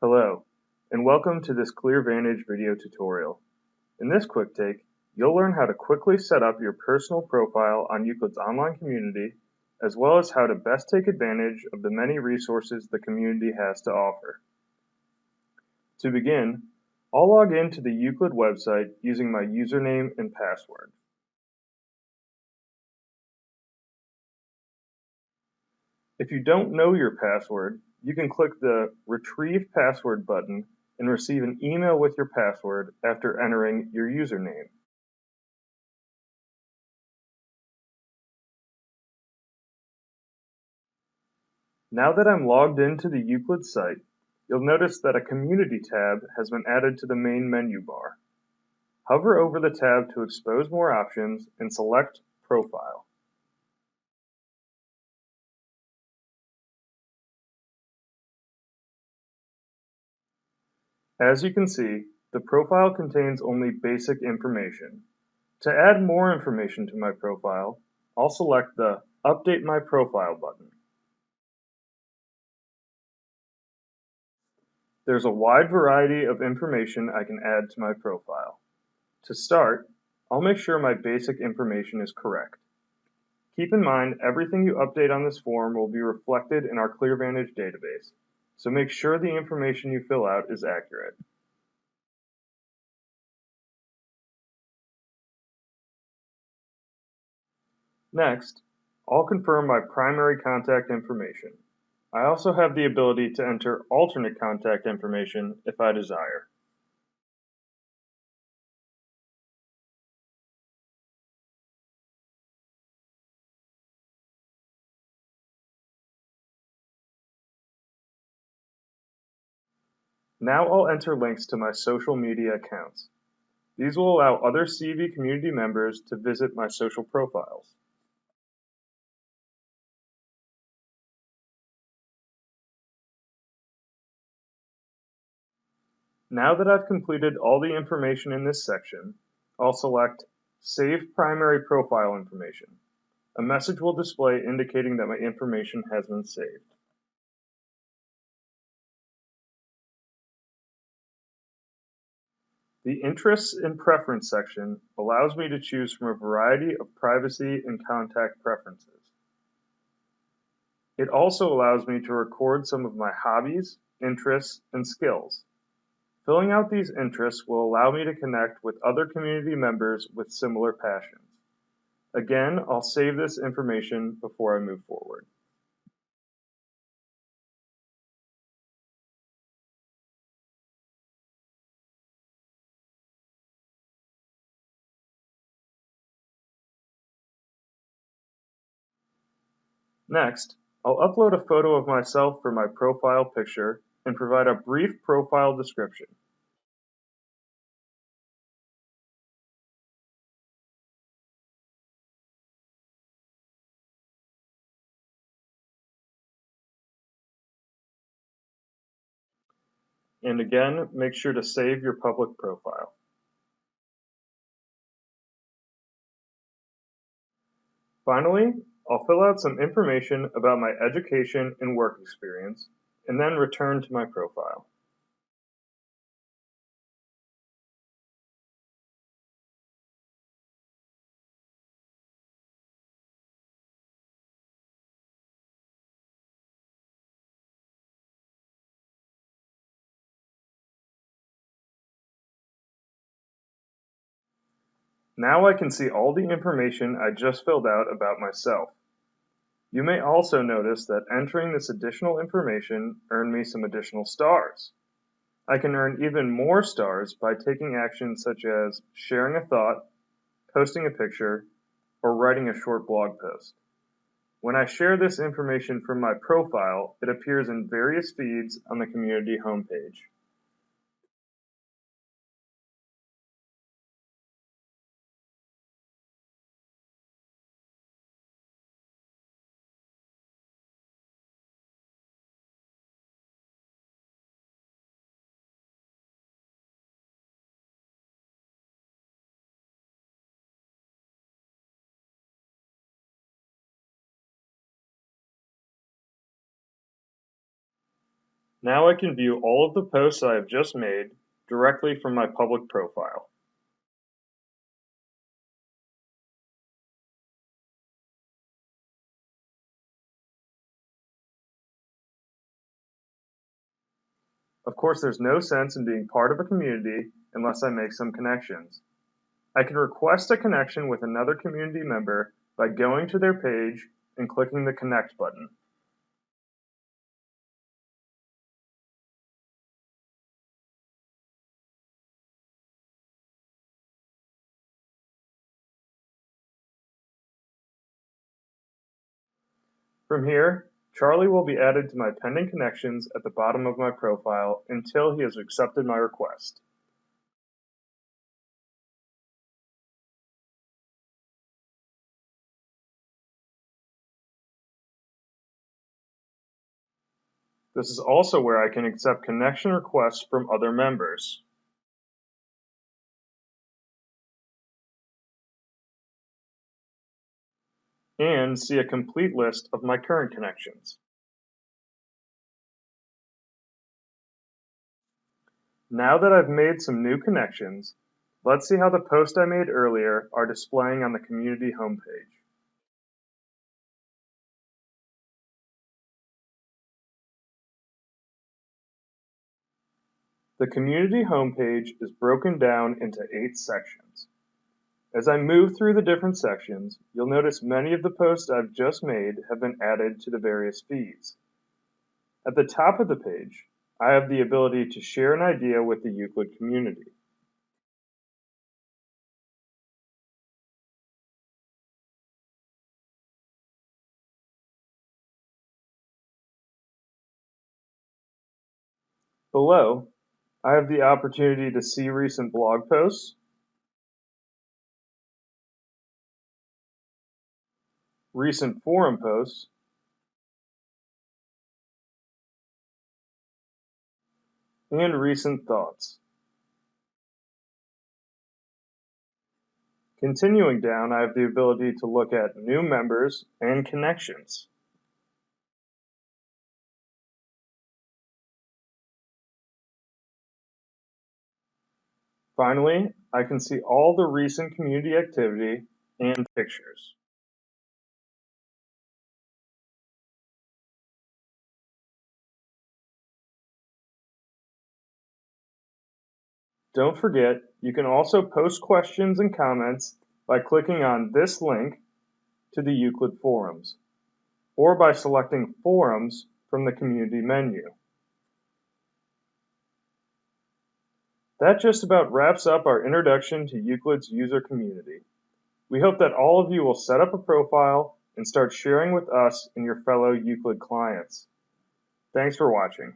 Hello, and welcome to this ClearVantage video tutorial. In this QuickTake, you'll learn how to quickly set up your personal profile on Euclid's online community, as well as how to best take advantage of the many resources the community has to offer. To begin, I'll log in to the Euclid website using my username and password. If you don't know your password, you can click the Retrieve Password button and receive an email with your password after entering your username. Now that I'm logged into the Euclid site, you'll notice that a Community tab has been added to the main menu bar. Hover over the tab to expose more options and select Profile. As you can see, the profile contains only basic information. To add more information to my profile, I'll select the Update My Profile button. There's a wide variety of information I can add to my profile. To start, I'll make sure my basic information is correct. Keep in mind, everything you update on this form will be reflected in our ClearVantage database, so make sure the information you fill out is accurate. Next, I'll confirm my primary contact information. I also have the ability to enter alternate contact information if I desire. Now I'll enter links to my social media accounts. These will allow other CV community members to visit my social profiles. Now that I've completed all the information in this section, I'll select Save Primary Profile Information. A message will display indicating that my information has been saved. The Interests and Preference section allows me to choose from a variety of privacy and contact preferences. It also allows me to record some of my hobbies, interests, and skills. Filling out these interests will allow me to connect with other community members with similar passions. Again, I'll save this information before I move forward. Next, I'll upload a photo of myself for my profile picture and provide a brief profile description. And again, make sure to save your public profile. Finally, I'll fill out some information about my education and work experience, and then return to my profile. Now I can see all the information I just filled out about myself. You may also notice that entering this additional information earned me some additional stars. I can earn even more stars by taking actions such as sharing a thought, posting a picture, or writing a short blog post. When I share this information from my profile, it appears in various feeds on the community homepage. Now I can view all of the posts I have just made directly from my public profile. Of course, there's no sense in being part of a community unless I make some connections. I can request a connection with another community member by going to their page and clicking the Connect button. From here, Charlie will be added to my pending connections at the bottom of my profile until he has accepted my request. This is also where I can accept connection requests from other members. And see a complete list of my current connections. Now that I've made some new connections, let's see how the posts I made earlier are displaying on the community homepage. The community homepage is broken down into 8 sections. As I move through the different sections, you'll notice many of the posts I've just made have been added to the various feeds. At the top of the page, I have the ability to share an idea with the Euclid community. Below, I have the opportunity to see recent blog posts, recent forum posts, and recent thoughts. Continuing down, I have the ability to look at new members and connections. Finally, I can see all the recent community activity and pictures. Don't forget, you can also post questions and comments by clicking on this link to the Euclid forums, or by selecting Forums from the community menu. That just about wraps up our introduction to Euclid's user community. We hope that all of you will set up a profile and start sharing with us and your fellow Euclid clients. Thanks for watching.